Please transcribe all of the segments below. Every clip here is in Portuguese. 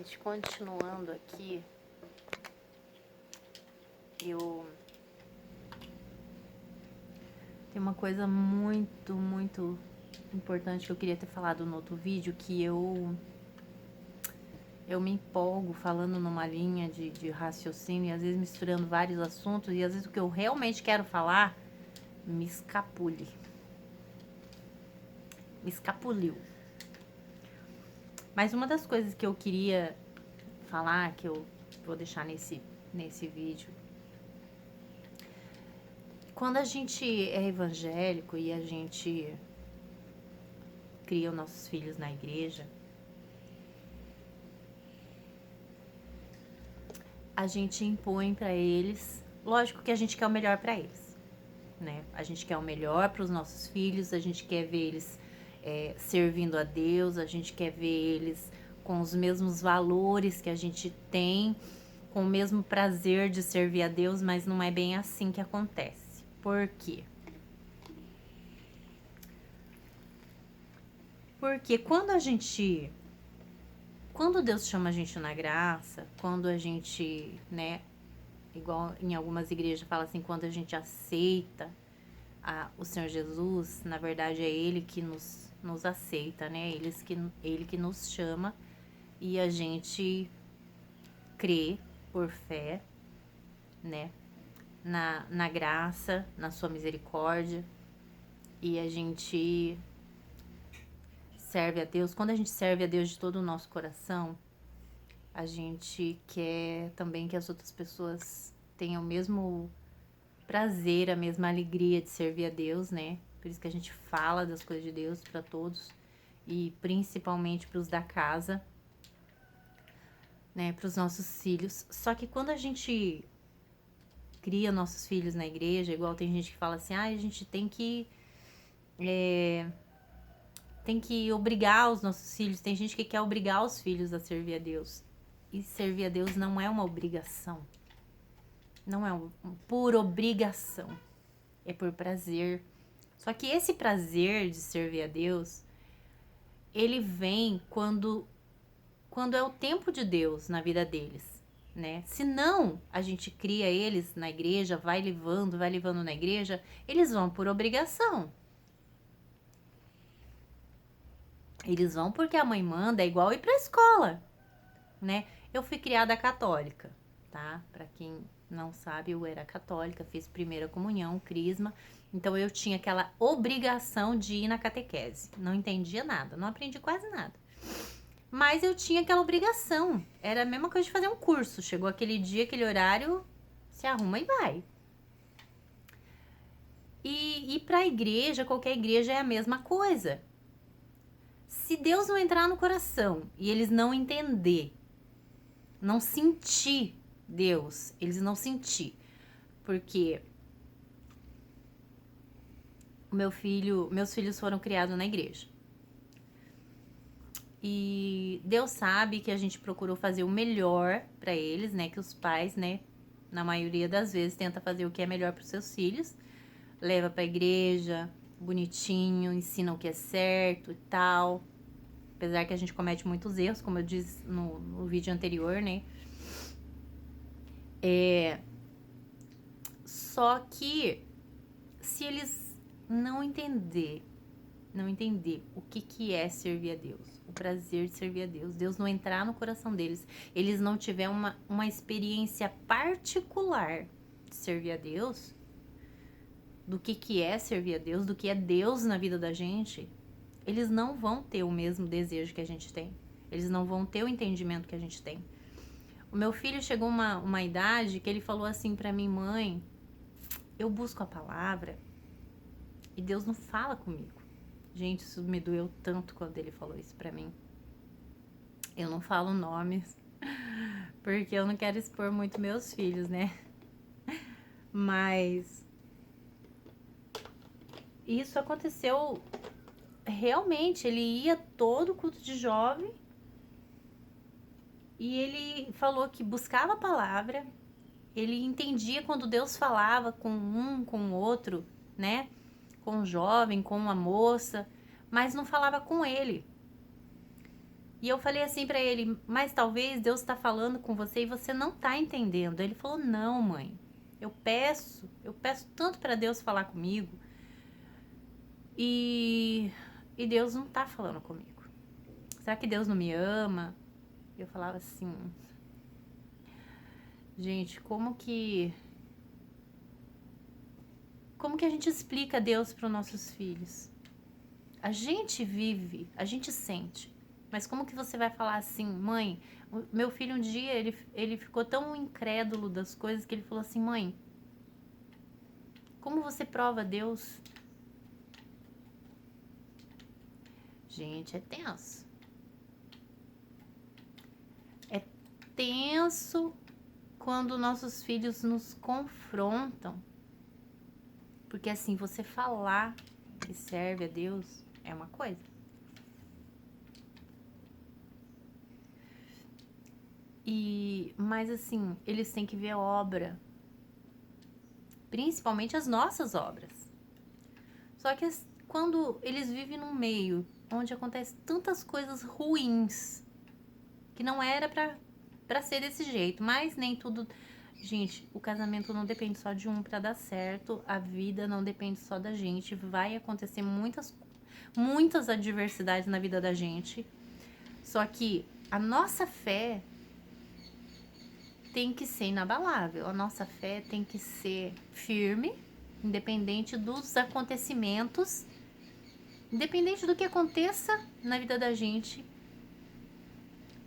gente, continuando aqui, tem uma coisa muito importante que eu queria ter falado no outro vídeo, que eu me empolgo falando numa linha de raciocínio, e às vezes misturando vários assuntos, e às vezes o que eu realmente quero falar me escapuliu. Mas uma das coisas que eu queria falar, que eu vou deixar nesse vídeo, quando a gente é evangélico e a gente cria os nossos filhos na igreja, a gente impõe para eles, lógico que a gente quer o melhor para eles, né? A gente quer o melhor para os nossos filhos, a gente quer ver eles servindo a Deus, a gente quer ver eles com os mesmos valores que a gente tem, com o mesmo prazer de servir a Deus, mas não é bem assim que acontece. Por quê? Porque quando Deus chama a gente na graça, quando a gente, né, igual em algumas igrejas fala assim, quando a gente aceita o Senhor Jesus, na verdade é Ele que nos aceita, né? Ele que nos chama e a gente crê por fé, né? Na graça, na sua misericórdia, e a gente serve a Deus. Quando a gente serve a Deus de todo o nosso coração, a gente quer também que as outras pessoas tenham o mesmo prazer, a mesma alegria de servir a Deus, né? Por isso que a gente fala das coisas de Deus para todos e principalmente para os da casa, né? Para os nossos filhos. Só que quando a gente cria nossos filhos na igreja, igual tem gente que fala assim, a gente tem que obrigar os nossos filhos. Tem gente que quer obrigar os filhos a servir a Deus. E servir a Deus não é uma obrigação. Não é por obrigação. É por prazer. Só que esse prazer de servir a Deus, ele vem quando é o tempo de Deus na vida deles, né? Se não, a gente cria eles na igreja, vai levando na igreja, eles vão por obrigação. Eles vão porque a mãe manda, é igual ir pra escola, né? Eu fui criada católica, tá? Pra quem não sabe, eu era católica, fiz primeira comunhão, crisma, então eu tinha aquela obrigação de ir na catequese. Não entendia nada, não aprendi quase nada. Mas eu tinha aquela obrigação, era a mesma coisa de fazer um curso. Chegou aquele dia, aquele horário, se arruma e vai. E ir pra igreja, qualquer igreja é a mesma coisa. Se Deus não entrar no coração e eles não entender, não sentir Deus, eles não sentir. Porque meus filhos foram criados na igreja. E Deus sabe que a gente procurou fazer o melhor para eles, né? Que os pais, né, na maioria das vezes, tenta fazer o que é melhor para os seus filhos. Leva pra igreja, bonitinho, ensina o que é certo e tal. Apesar que a gente comete muitos erros, como eu disse no vídeo anterior, né? Só que se eles não entender o que é servir a Deus, o prazer de servir a Deus, Deus não entrar no coração deles, eles não tiverem uma experiência particular de servir a Deus, do que é servir a Deus, do que é Deus na vida da gente, eles não vão ter o mesmo desejo que a gente tem. Eles não vão ter o entendimento que a gente tem. O meu filho chegou uma idade que ele falou assim pra mim, mãe, eu busco a palavra e Deus não fala comigo. Gente, isso me doeu tanto quando ele falou isso pra mim. Eu não falo nomes, porque eu não quero expor muito meus filhos, né? Mas isso aconteceu realmente. Ele ia todo culto de jovem e ele falou que buscava a palavra. Ele entendia quando Deus falava com um, com o outro, né? Com o jovem, com a moça, mas não falava com ele. E eu falei assim pra ele, mas talvez Deus tá falando com você e você não tá entendendo. Ele falou, não, mãe, eu peço tanto pra Deus falar comigo e Deus não tá falando comigo. Será que Deus não me ama? Eu falava assim, gente, como que a gente explica Deus para os nossos filhos? A gente vive, a gente sente. Mas como que você vai falar assim, mãe, meu filho um dia, ele ficou tão incrédulo das coisas que ele falou assim, mãe, como você prova Deus? Gente, é tenso. É tenso quando nossos filhos nos confrontam. Porque assim, você falar que serve a Deus é uma coisa. Mas assim, eles têm que ver a obra. Principalmente as nossas obras. Só que quando eles vivem num meio onde acontecem tantas coisas ruins, que não era pra ser desse jeito, mas nem tudo... Gente, o casamento não depende só de um pra dar certo, a vida não depende só da gente, vai acontecer muitas adversidades na vida da gente, só que a nossa fé tem que ser inabalável, a nossa fé tem que ser firme, independente dos acontecimentos, independente do que aconteça na vida da gente,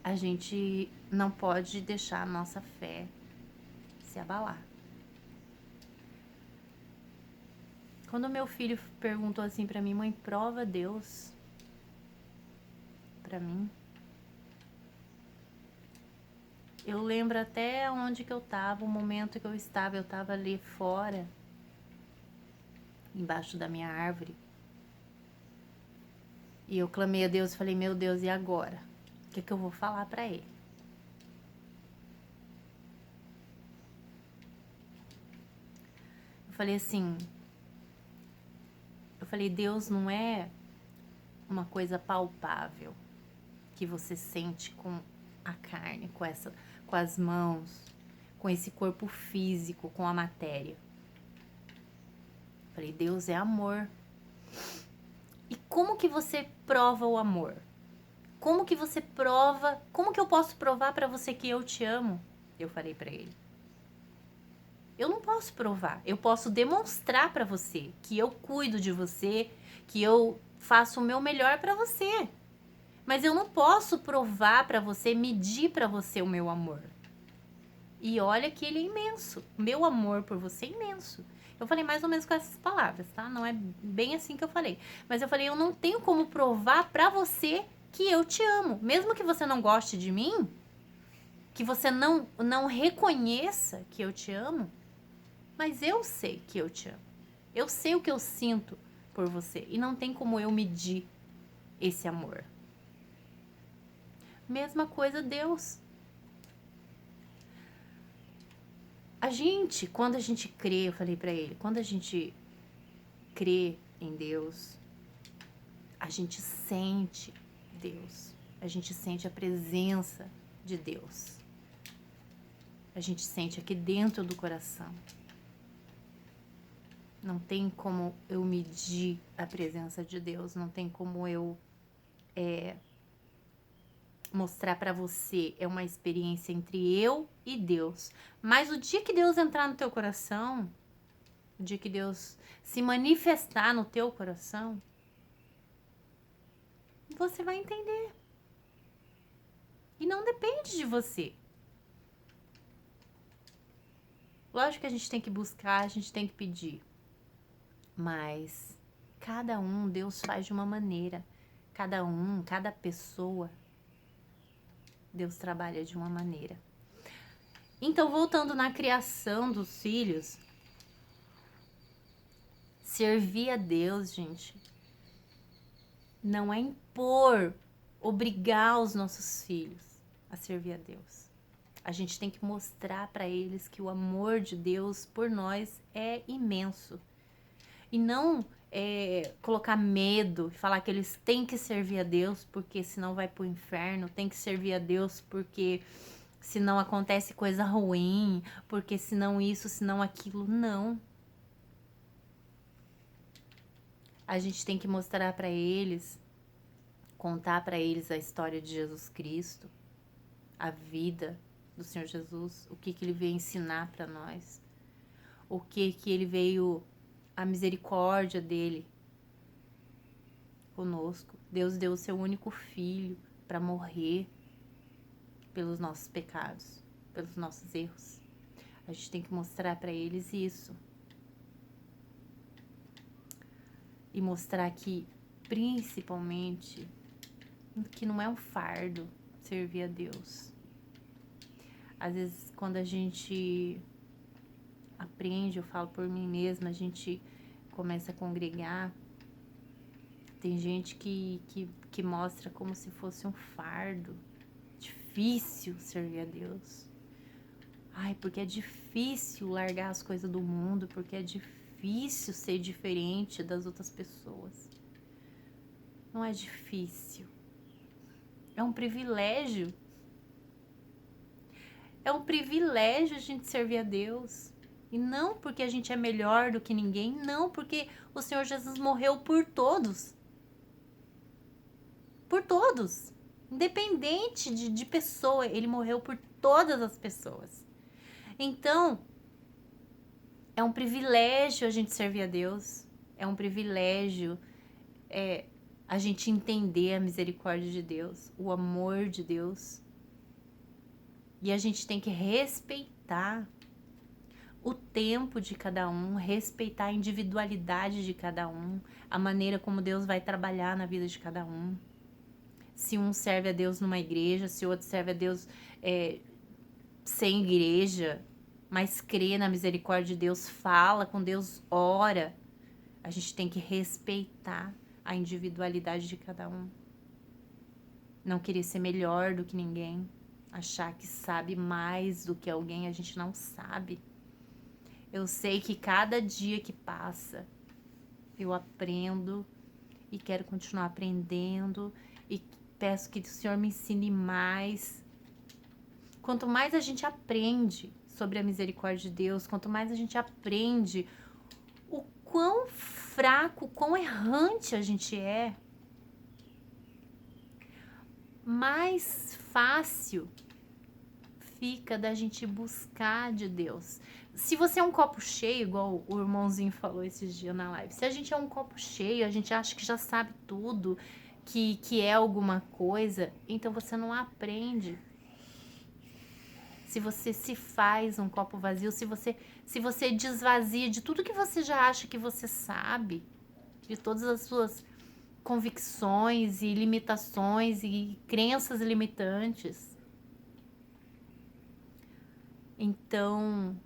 a gente não pode deixar a nossa fé se abalar. Quando meu filho perguntou assim pra mim, mãe, prova Deus pra mim. Eu lembro até onde que eu tava, o momento que eu tava ali fora, embaixo da minha árvore. E eu clamei a Deus e falei, meu Deus, e agora? O que eu vou falar pra ele? Eu falei assim, Deus não é uma coisa palpável que você sente com a carne, com as mãos, com esse corpo físico, com a matéria. Eu falei, Deus é amor. E como que você prova o amor? Como que você prova? Como que eu posso provar pra você que eu te amo? Eu falei pra ele. Eu não posso provar. Eu posso demonstrar pra você que eu cuido de você, que eu faço o meu melhor pra você. Mas eu não posso provar pra você, medir pra você o meu amor. E olha que ele é imenso. Meu amor por você é imenso. Eu falei mais ou menos com essas palavras, tá? Não é bem assim que eu falei. Mas eu falei, eu não tenho como provar pra você que eu te amo. Mesmo que você não goste de mim, que você não reconheça que eu te amo, mas eu sei que eu te amo. Eu sei o que eu sinto por você. E não tem como eu medir esse amor. Mesma coisa Deus. A gente, quando a gente crê, eu falei pra ele, quando a gente crê em Deus, a gente sente Deus. A gente sente a presença de Deus. A gente sente aqui dentro do coração. Não tem como eu medir a presença de Deus, não tem como eu mostrar pra você. É uma experiência entre eu e Deus. Mas o dia que Deus entrar no teu coração, o dia que Deus se manifestar no teu coração, você vai entender. E não depende de você. Lógico que a gente tem que buscar, a gente tem que pedir. Mas cada um, Deus faz de uma maneira. Cada pessoa, Deus trabalha de uma maneira. Então, voltando na criação dos filhos, servir a Deus, gente, não é impor, obrigar os nossos filhos a servir a Deus. A gente tem que mostrar para eles que o amor de Deus por nós é imenso. E não colocar medo, falar que eles têm que servir a Deus porque senão vai pro inferno, tem que servir a Deus porque senão acontece coisa ruim, porque senão isso, senão aquilo. Não. A gente tem que mostrar para eles, contar para eles a história de Jesus Cristo, a vida do Senhor Jesus, o que ele veio ensinar para nós, o que ele veio, a misericórdia dele conosco. Deus deu o seu único filho para morrer pelos nossos pecados, pelos nossos erros. A gente tem que mostrar para eles isso. E mostrar que, principalmente, que não é um fardo servir a Deus. Às vezes, quando a gente aprende, eu falo por mim mesma, a gente começa a congregar, tem gente que mostra como se fosse um fardo. Difícil servir a Deus. Ai, porque é difícil largar as coisas do mundo, porque é difícil ser diferente das outras pessoas. Não é difícil. É um privilégio. É um privilégio a gente servir a Deus. E não porque a gente é melhor do que ninguém, não, porque o Senhor Jesus morreu por todos. Por todos. Independente de pessoa, ele morreu por todas as pessoas. Então, é um privilégio a gente servir a Deus. É um privilégio a gente entender a misericórdia de Deus, o amor de Deus. E a gente tem que respeitar o tempo de cada um, respeitar a individualidade de cada um, a maneira como Deus vai trabalhar na vida de cada um. Se um serve a Deus numa igreja, se o outro serve a Deus sem igreja, mas crê na misericórdia de Deus, fala com Deus, ora. A gente tem que respeitar a individualidade de cada um. Não querer ser melhor do que ninguém. Achar que sabe mais do que alguém, a gente não sabe. Eu sei que cada dia que passa, eu aprendo e quero continuar aprendendo e peço que o Senhor me ensine mais. Quanto mais a gente aprende sobre a misericórdia de Deus, quanto mais a gente aprende o quão fraco, quão errante a gente é, mais fácil fica da gente buscar de Deus. Se você é um copo cheio, igual o irmãozinho falou esses dias na live, se a gente é um copo cheio, a gente acha que já sabe tudo, que é alguma coisa, então você não aprende. Se você se faz um copo vazio, se você desvazia de tudo que você já acha que você sabe, de todas as suas convicções e limitações e crenças limitantes, então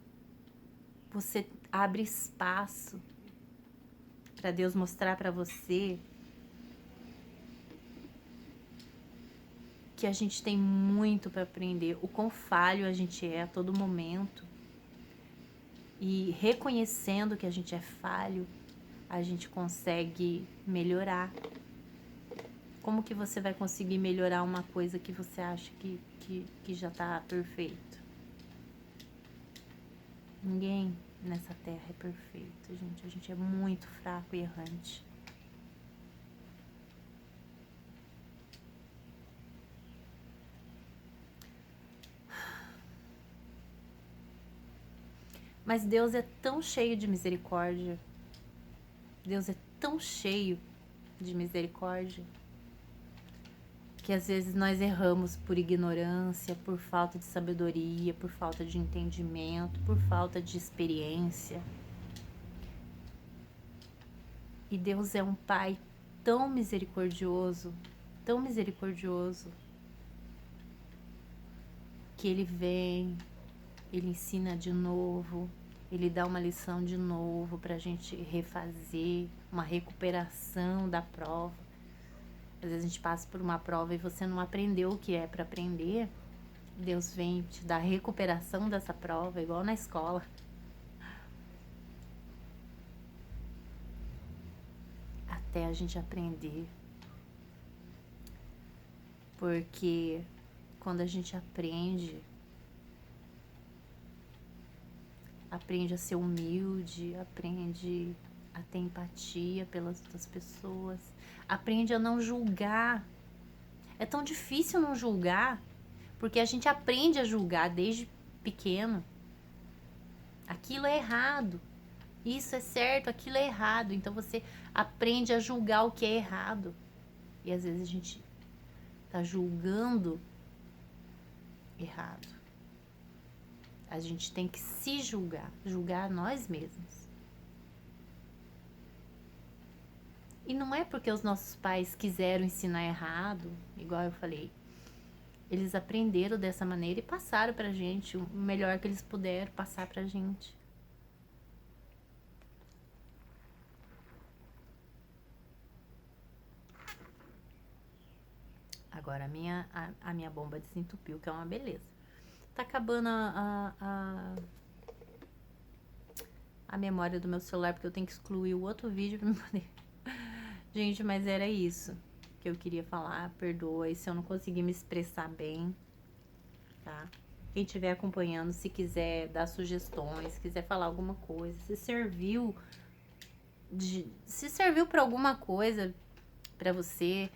você abre espaço para Deus mostrar para você que a gente tem muito para aprender, o quão falho a gente é a todo momento. E reconhecendo que a gente é falho, a gente consegue melhorar. Como que você vai conseguir melhorar uma coisa que você acha que já está perfeito? Ninguém nessa terra é perfeito, gente. A gente é muito fraco e errante. Mas Deus é tão cheio de misericórdia. Deus é tão cheio de misericórdia que às vezes nós erramos por ignorância, por falta de sabedoria, por falta de entendimento, por falta de experiência. E Deus é um Pai tão misericordioso, que Ele vem, Ele ensina de novo, Ele dá uma lição de novo para a gente refazer, uma recuperação da prova. Às vezes a gente passa por uma prova e você não aprendeu o que é para aprender. Deus vem te dar a recuperação dessa prova, igual na escola. até a gente aprender. Porque quando a gente aprende a ser humilde, aprende a ter empatia pelas outras pessoas, aprende a não julgar. É tão difícil não julgar, porque a gente aprende a julgar desde pequeno. Aquilo é errado, isso é certo, aquilo é errado. Então você aprende a julgar o que é errado. E às vezes a gente tá julgando errado. A gente tem que se julgar nós mesmos. E não é porque os nossos pais quiseram ensinar errado, igual eu falei. Eles aprenderam dessa maneira e passaram pra gente o melhor que eles puderam passar pra gente. Agora a minha bomba desentupiu, que é uma beleza. Tá acabando a memória do meu celular, porque eu tenho que excluir o outro vídeo pra me poder... Gente, mas era isso que eu queria falar. Perdoa e se eu não conseguir me expressar bem, tá? Quem estiver acompanhando, se quiser dar sugestões, se quiser falar alguma coisa, se serviu para alguma coisa pra você,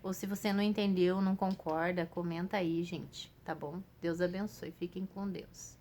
ou se você não entendeu, não concorda, comenta aí, gente, tá bom? Deus abençoe, fiquem com Deus.